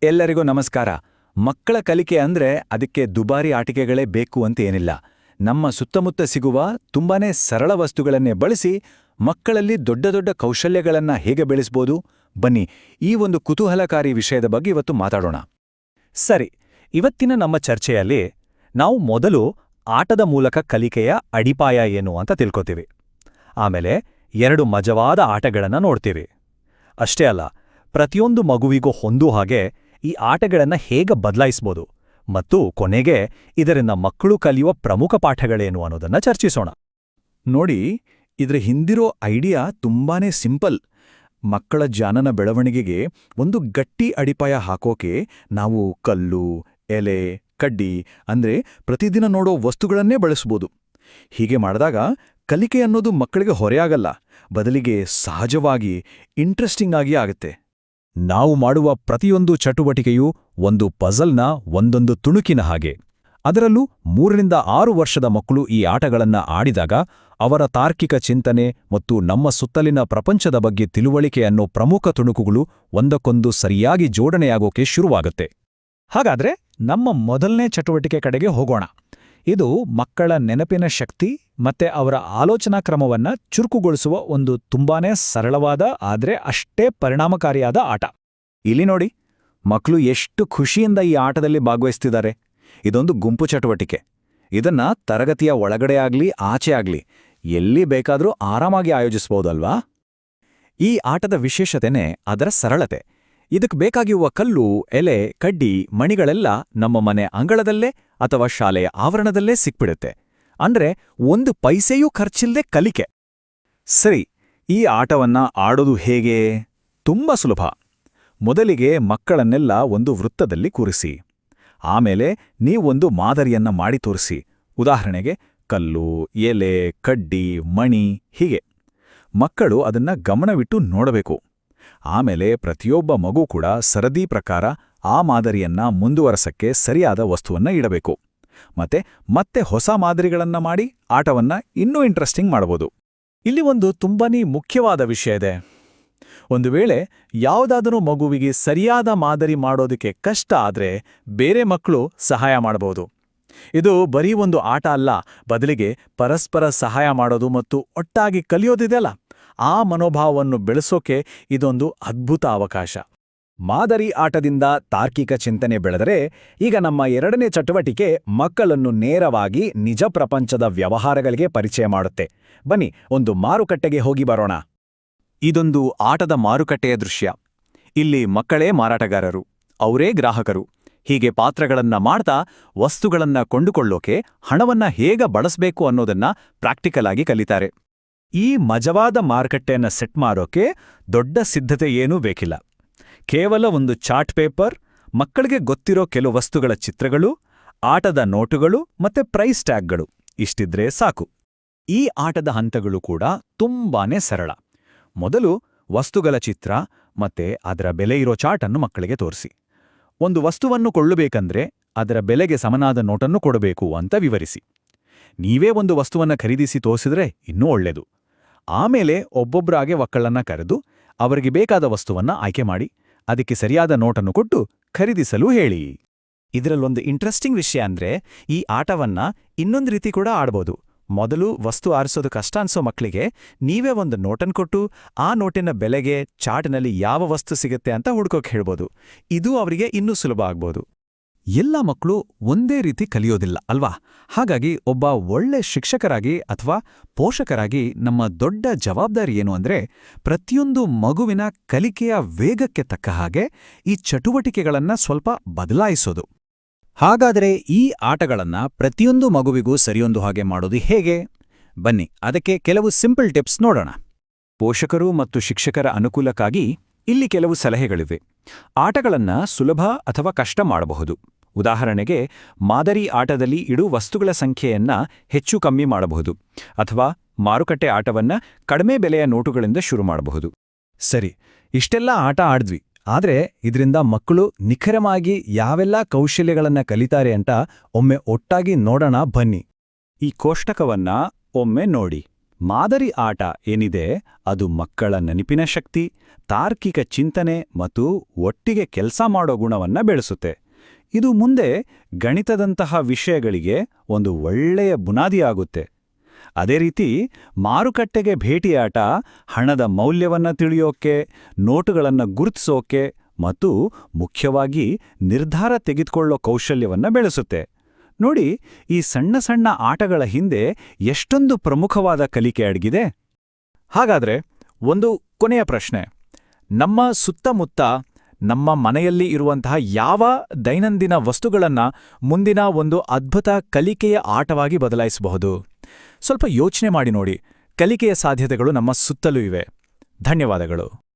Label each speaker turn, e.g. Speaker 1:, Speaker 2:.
Speaker 1: ಎಲ್ಲರಿಗೂ ನಮಸ್ಕಾರ. ಮಕ್ಕಳ ಕಲಿಕೆ ಅಂದ್ರೆ ಅದಕ್ಕೆ ದುಬಾರಿ ಆಟಿಕೆಗಳೇ ಬೇಕು ಅಂತ ಏನಿಲ್ಲ. ನಮ್ಮ ಸುತ್ತಮುತ್ತ ಸಿಗುವ ತುಂಬಾನೇ ಸರಳ ವಸ್ತುಗಳನ್ನೇ ಬಳಸಿ ಮಕ್ಕಳಲ್ಲಿ ದೊಡ್ಡ ದೊಡ್ಡ ಕೌಶಲ್ಯಗಳನ್ನ ಹೇಗೆ ಬೆಳೆಸ್ಬೋದು, ಬನ್ನಿ ಈ ಒಂದು ಕುತೂಹಲಕಾರಿ ವಿಷಯದ ಬಗ್ಗೆ ಇವತ್ತು ಮಾತಾಡೋಣ.
Speaker 2: ಸರಿ, ಇವತ್ತಿನ ನಮ್ಮ ಚರ್ಚೆಯಲ್ಲಿ ನಾವು ಮೊದಲು ಆಟದ ಮೂಲಕ ಕಲಿಕೆಯ ಅಡಿಪಾಯ ಏನು ಅಂತ ತಿಳ್ಕೊತೀವಿ. ಆಮೇಲೆ 2 ಮಜವಾದ ಆಟಗಳನ್ನ ನೋಡ್ತೀವಿ. ಅಷ್ಟೇ ಅಲ್ಲ, ಪ್ರತಿಯೊಂದು ಮಗುವಿಗೂ ಹೊಂದೋ ಹಾಗೆ ಈ ಆಟಗಳನ್ನ ಹೇಗೆ ಬದಲಾಯಿಸ್ಬೋದು ಮತ್ತು ಕೊನೆಗೆ ಇದರಿಂದ ಮಕ್ಕಳು ಕಲಿಯುವ ಪ್ರಮುಖ ಪಾಠಗಳೇನು ಅನ್ನೋದನ್ನ ಚರ್ಚಿಸೋಣ.
Speaker 1: ನೋಡಿ, ಇದ್ರ ಹಿಂದಿರೋ ಐಡಿಯಾ ತುಂಬಾನೇ ಸಿಂಪಲ್. ಮಕ್ಕಳ ಜ್ಞಾನನ ಬೆಳವಣಿಗೆಗೆ ಒಂದು ಗಟ್ಟಿ ಅಡಿಪಾಯ ಹಾಕೋಕೆ ನಾವು ಕಲ್ಲು, ಎಲೆ, ಕಡ್ಡಿ ಅಂದ್ರೆ ಪ್ರತಿದಿನ ನೋಡೋ ವಸ್ತುಗಳನ್ನೇ ಬಳಸ್ಬೋದು. ಹೀಗೆ ಮಾಡಿದಾಗ ಕಲಿಕೆ ಅನ್ನೋದು ಮಕ್ಕಳಿಗೆ ಹೊರೆಯಾಗಲ್ಲ, ಬದಲಿಗೆ ಸಹಜವಾಗಿ ಇಂಟ್ರೆಸ್ಟಿಂಗ್ ಆಗಿ ಆಗುತ್ತೆ.
Speaker 2: ನಾವು ಮಾಡುವ ಪ್ರತಿಯೊಂದು ಚಟುವಟಿಕೆಯೂ ಒಂದು ಪಜಲ್ನ ಒಂದೊಂದು ತುಣುಕಿನ ಹಾಗೆ. ಅದರಲ್ಲೂ 3ರಿಂದ 6 ವರ್ಷದ ಮಕ್ಕಳು ಈ ಆಟಗಳನ್ನ ಆಡಿದಾಗ ಅವರ ತಾರ್ಕಿಕ ಚಿಂತನೆ ಮತ್ತು ನಮ್ಮ ಸುತ್ತಲಿನ ಪ್ರಪಂಚದ ಬಗ್ಗೆ ತಿಳುವಳಿಕೆ ಅನ್ನೋ ಪ್ರಮುಖ ತುಣುಕುಗಳು ಒಂದಕ್ಕೊಂದು ಸರಿಯಾಗಿ ಜೋಡಣೆಯಾಗೋಕೆ ಶುರುವಾಗುತ್ತೆ. ಹಾಗಾದ್ರೆ ನಮ್ಮ ಮೊದಲನೇ ಚಟುವಟಿಕೆ ಕಡೆಗೆ ಹೋಗೋಣ. ಇದು ಮಕ್ಕಳ ನೆನಪಿನ ಶಕ್ತಿ ಮತ್ತೆ ಅವರ ಆಲೋಚನಾ ಕ್ರಮವನ್ನ ಚುರುಕುಗೊಳಿಸುವ ಒಂದು ತುಂಬಾನೇ ಸರಳವಾದ ಆದ್ರೆ ಅಷ್ಟೇ ಪರಿಣಾಮಕಾರಿಯಾದ ಆಟ.
Speaker 1: ಇಲ್ಲಿ ನೋಡಿ, ಮಕ್ಕಳು ಎಷ್ಟು ಖುಷಿಯಿಂದ ಈ ಆಟದಲ್ಲಿ ಭಾಗವಹಿಸ್ತಿದ್ದಾರೆ. ಇದೊಂದು ಗುಂಪು ಚಟುವಟಿಕೆ. ಇದನ್ನ ತರಗತಿಯ ಒಳಗಡೆ ಆಗ್ಲಿ ಆಚೆ ಆಗ್ಲಿ ಎಲ್ಲಿ ಬೇಕಾದ್ರೂ ಆರಾಮಾಗಿ ಆಯೋಜಿಸ್ಬೋದಲ್ವಾ? ಈ ಆಟದ ವಿಶೇಷತೆನೇ ಅದರ ಸರಳತೆ. ಇದಕ್ಕೆ ಬೇಕಾಗಿರುವ ಕಲ್ಲು, ಎಲೆ, ಕಡ್ಡಿ, ಮಣಿಗಳೆಲ್ಲ ನಮ್ಮ ಮನೆ ಅಂಗಳದಲ್ಲೇ ಅಥವಾ ಶಾಲೆಯ ಆವರಣದಲ್ಲೇ ಸಿಕ್ಬಿಡುತ್ತೆ. ಅಂದ್ರೆ 1 ಪೈಸೆಯೂ ಖರ್ಚಿಲ್ಲದೆ ಕಲಿಕೆ. ಸರಿ, ಈ ಆಟವನ್ನ ಆಡೋದು ಹೇಗೆ? ತುಂಬಾ ಸುಲಭ. ಮೊದಲಿಗೆ ಮಕ್ಕಳನ್ನೆಲ್ಲ ಒಂದು ವೃತ್ತದಲ್ಲಿ ಕೂರಿಸಿ. ಆಮೇಲೆ ನೀವೊಂದು ಮಾದರಿಯನ್ನ ಮಾಡಿ ತೋರಿಸಿ. ಉದಾಹರಣೆಗೆ ಕಲ್ಲು, ಎಲೆ, ಕಡ್ಡಿ, ಮಣಿ ಹೀಗೆ. ಮಕ್ಕಳು ಅದನ್ನ ಗಮನವಿಟ್ಟು ನೋಡಬೇಕು. ಆಮೇಲೆ ಪ್ರತಿಯೊಬ್ಬ ಮಗು ಕೂಡ ಸರದಿ ಪ್ರಕಾರ ಆ ಮಾದರಿಯನ್ನ ಮುಂದುವರಸಕ್ಕೆ ಸರಿಯಾದ ವಸ್ತುವನ್ನ ಇಡಬೇಕು. ಮತ್ತೆ ಹೊಸ ಮಾದರಿಗಳನ್ನ ಮಾಡಿ ಆಟವನ್ನ ಇನ್ನೂ ಇಂಟ್ರೆಸ್ಟಿಂಗ್ ಮಾಡಬಹುದು.
Speaker 2: ಇಲ್ಲಿ ಒಂದು ತುಂಬಾನೇ ಮುಖ್ಯವಾದ ವಿಷಯ ಇದೆ. ಒಂದು ವೇಳೆ ಯಾವುದಾದರೂ ಮಗುವಿಗೆ ಸರಿಯಾದ ಮಾದರಿ ಮಾಡೋದಕ್ಕೆ ಕಷ್ಟ ಆದ್ರೆ ಬೇರೆ ಮಕ್ಕಳು ಸಹಾಯ ಮಾಡಬಹುದು. ಇದು ಬರೀ ಒಂದು ಆಟ ಅಲ್ಲ, ಬದಲಿಗೆ ಪರಸ್ಪರ ಸಹಾಯ ಮಾಡೋದು ಮತ್ತು ಒಟ್ಟಾಗಿ ಕಲಿಯೋದಿದೆಯಲ್ಲ, ಆ ಮನೋಭಾವವನ್ನು ಬೆಳೆಸೋಕೆ ಇದೊಂದು ಅದ್ಭುತ ಅವಕಾಶ. ಮಾದರಿ ಆಟದಿಂದ ತಾರ್ಕಿಕ ಚಿಂತನೆ ಬೆಳೆದರೆ ಈಗ ನಮ್ಮ 2ನೇ ಚಟುವಟಿಕೆ ಮಕ್ಕಳನ್ನು ನೇರವಾಗಿ ನಿಜ ಪ್ರಪಂಚದ ವ್ಯವಹಾರಗಳಿಗೆ ಪರಿಚಯ ಮಾಡುತ್ತೆ. ಬನ್ನಿ ಒಂದು ಮಾರುಕಟ್ಟೆಗೆ ಹೋಗಿ ಬರೋಣ.
Speaker 1: ಇದೊಂದು ಆಟದ ಮಾರುಕಟ್ಟೆಯ ದೃಶ್ಯ. ಇಲ್ಲಿ ಮಕ್ಕಳೇ ಮಾರಾಟಗಾರರು, ಅವರೇ ಗ್ರಾಹಕರು. ಹೀಗೆ ಪಾತ್ರಗಳನ್ನ ಮಾಡ್ತಾ ವಸ್ತುಗಳನ್ನ ಕೊಂಡುಕೊಳ್ಳೋಕೆ ಹಣವನ್ನ ಹೇಗೆ ಬಳಸಬೇಕು ಅನ್ನೋದನ್ನ ಪ್ರಾಕ್ಟಿಕಲ್ ಆಗಿ ಕಲಿತಾರೆ.
Speaker 2: ಈ ಮಜವಾದ ಮಾರುಕಟ್ಟೆಯನ್ನ ಸೆಟ್ ಮಾಡೋಕೆ ದೊಡ್ಡ ಸಿದ್ಧತೆ ಏನೂ ಬೇಕಿಲ್ಲ. ಕೇವಲ ಒಂದು ಚಾರ್ಟ್ ಪೇಪರ್, ಮಕ್ಕಳಿಗೆ ಗೊತ್ತಿರೋ ಕೆಲವು ವಸ್ತುಗಳ ಚಿತ್ರಗಳು, ಆಟದ ನೋಟುಗಳು ಮತ್ತೆ ಪ್ರೈಸ್ ಟ್ಯಾಗ್ಗಳು ಇಷ್ಟಿದ್ರೆ ಸಾಕು. ಈ ಆಟದ ಹಂತಗಳು ಕೂಡ ತುಂಬಾನೇ ಸರಳ. ಮೊದಲು ವಸ್ತುಗಳ ಚಿತ್ರ ಮತ್ತೆ ಅದರ ಬೆಲೆ ಇರೋ ಚಾರ್ಟ್ ಅನ್ನು ಮಕ್ಕಳಿಗೆ ತೋರಿಸಿ. ಒಂದು ವಸ್ತುವನ್ನು ಕೊಳ್ಳಬೇಕಂದ್ರೆ ಅದರ ಬೆಲೆಗೆ ಸಮನಾದ ನೋಟನ್ನು ಕೊಡಬೇಕು ಅಂತ ವಿವರಿಸಿ. ನೀವೇ ಒಂದು ವಸ್ತುವನ್ನ ಖರೀದಿಸಿ ತೋರಿಸಿದ್ರೆ ಇನ್ನೂ ಒಳ್ಳೆಯದು. ಆಮೇಲೆ ಒಬ್ಬೊಬ್ಬರಾಗೆ ಮಕ್ಕಳನ್ನ ಕರೆದು ಅವರಿಗೆ ಬೇಕಾದ ವಸ್ತುವನ್ನ ಆಯ್ಕೆ ಮಾಡಿ ಅದಕ್ಕೆ ಸರಿಯಾದ ನೋಟನ್ನು ಕೊಟ್ಟು ಖರೀದಿಸಲು ಹೇಳಿ. ಇದರಲ್ಲೊಂದು ಇಂಟ್ರೆಸ್ಟಿಂಗ್ ವಿಷಯ ಅಂದ್ರೆ ಈ ಆಟವನ್ನ ಇನ್ನೊಂದು ರೀತಿ ಕೂಡ ಆಡ್ಬೋದು. ಮೊದಲು ವಸ್ತು ಆರಿಸೋದು ಕಷ್ಟ ಅನ್ಸೋ ಮಕ್ಕಳಿಗೆ ನೀವೇ ಒಂದು ನೋಟನ್ ಕೊಟ್ಟು ಆ ನೋಟಿನ ಬೆಲೆಗೆ ಚಾರ್ಟ್ನಲ್ಲಿ ಯಾವ ವಸ್ತು ಸಿಗುತ್ತೆ ಅಂತ ಹುಡ್ಕೋಕ್ ಹೇಳ್ಬೋದು. ಇದು ಅವರಿಗೆ ಇನ್ನೂ ಸುಲಭ ಆಗ್ಬೋದು. ಎಲ್ಲ ಮಕ್ಕಳು ಒಂದೇ ರೀತಿ ಕಲಿಯೋದಿಲ್ಲ ಅಲ್ವಾ? ಹಾಗಾಗಿ ಒಬ್ಬ ಒಳ್ಳೆ ಶಿಕ್ಷಕರಾಗಿ ಅಥವಾ ಪೋಷಕರಾಗಿ ನಮ್ಮ ದೊಡ್ಡ ಜವಾಬ್ದಾರಿ ಏನು ಅಂದ್ರೆ ಪ್ರತಿಯೊಂದು ಮಗುವಿನ ಕಲಿಕೆಯ ವೇಗಕ್ಕೆ ತಕ್ಕ ಹಾಗೆ ಈ ಚಟುವಟಿಕೆಗಳನ್ನ ಸ್ವಲ್ಪ ಬದಲಾಯಿಸೋದು.
Speaker 1: ಹಾಗಾದರೆ ಈ ಆಟಗಳನ್ನ ಪ್ರತಿಯೊಂದು ಮಗುವಿಗೂ ಸರಿಯೊಂದು ಹಾಗೆ ಮಾಡೋದು ಹೇಗೆ? ಬನ್ನಿ ಅದಕ್ಕೆ ಕೆಲವು ಸಿಂಪಲ್ ಟಿಪ್ಸ್ ನೋಡೋಣ. ಪೋಷಕರು ಮತ್ತು ಶಿಕ್ಷಕರ ಅನುಕೂಲಕ್ಕಾಗಿ ಇಲ್ಲಿ ಕೆಲವು ಸಲಹೆಗಳಿವೆ. ಆಟಗಳನ್ನ ಸುಲಭ ಅಥವಾ ಕಷ್ಟ ಮಾಡಬಹುದು. ಉದಾಹರಣೆಗೆ ಮಾದರಿ ಆಟದಲ್ಲಿ ಇಡು ವಸ್ತುಗಳ ಸಂಖ್ಯೆಯನ್ನ ಹೆಚ್ಚು ಕಮ್ಮಿ ಮಾಡಬಹುದು, ಅಥವಾ ಮಾರುಕಟ್ಟೆ ಆಟವನ್ನ ಕಡಿಮೆ ಬೆಲೆಯ ನೋಟುಗಳಿಂದ ಶುರು ಮಾಡಬಹುದು.
Speaker 2: ಸರಿ, ಇಷ್ಟೆಲ್ಲ ಆಟ ಆಡಿದ್ವಿ. ಆದ್ರೆ ಇದರಿಂದ ಮಕ್ಕಳು ನಿಖರವಾಗಿ ಯಾವೆಲ್ಲ ಕೌಶಲ್ಯಗಳನ್ನ ಕಲಿತಾರೆ ಅಂತ ಒಮ್ಮೆ ಒಟ್ಟಾಗಿ ನೋಡೋಣ ಬನ್ನಿ.
Speaker 1: ಈ ಕೋಷ್ಟಕವನ್ನ ಒಮ್ಮೆ ನೋಡಿ.
Speaker 2: ಮಾದರಿ ಆಟ ಏನಿದೆ ಅದು ಮಕ್ಕಳ ನೆನಪಿನ ಶಕ್ತಿ, ತಾರ್ಕಿಕ ಚಿಂತನೆ ಮತ್ತು ಒಟ್ಟಿಗೆ ಕೆಲಸ ಮಾಡೋ ಗುಣವನ್ನ ಬೆಳೆಸುತ್ತೆ. ಇದು ಮುಂದೆ ಗಣಿತದಂತಹ ವಿಷಯಗಳಿಗೆ ಒಂದು ಒಳ್ಳೆಯ ಬುನಾದಿಯಾಗುತ್ತೆ. ಅದೇ ರೀತಿ ಮಾರುಕಟ್ಟೆಗೆ ಭೇಟಿಯಾಟ ಹಣದ ಮೌಲ್ಯವನ್ನ ತಿಳಿಯೋಕೆ, ನೋಟುಗಳನ್ನು ಗುರುತಿಸೋಕೆ ಮತ್ತು ಮುಖ್ಯವಾಗಿ ನಿರ್ಧಾರ ತೆಗೆದುಕೊಳ್ಳೋ ಕೌಶಲ್ಯವನ್ನ ಬೆಳೆಸುತ್ತೆ. ನೋಡಿ, ಈ ಸಣ್ಣ ಸಣ್ಣ ಆಟಗಳ ಹಿಂದೆ ಎಷ್ಟೊಂದು ಪ್ರಮುಖವಾದ ಕಲಿಕೆ ಅಡಗಿದೆ.
Speaker 3: ಹಾಗಾದ್ರೆ ಒಂದು ಕೊನೆಯ ಪ್ರಶ್ನೆ, ನಮ್ಮ ಸುತ್ತಮುತ್ತ ನಮ್ಮ ಮನೆಯಲ್ಲಿ ಇರುವಂತಹ ಯಾವ ದೈನಂದಿನ ವಸ್ತುಗಳನ್ನ ಮುಂದಿನ ಒಂದು ಅದ್ಭುತ ಕಲಿಕೆಯ ಆಟವಾಗಿ ಬದಲಾಯಿಸಬಹುದು? ಸ್ವಲ್ಪ ಯೋಚನೆ ಮಾಡಿ ನೋಡಿ. ಕಲಿಕೆಯ ಸಾಧ್ಯತೆಗಳು ನಮ್ಮ ಸುತ್ತಲೂ ಇವೆ. ಧನ್ಯವಾದಗಳು.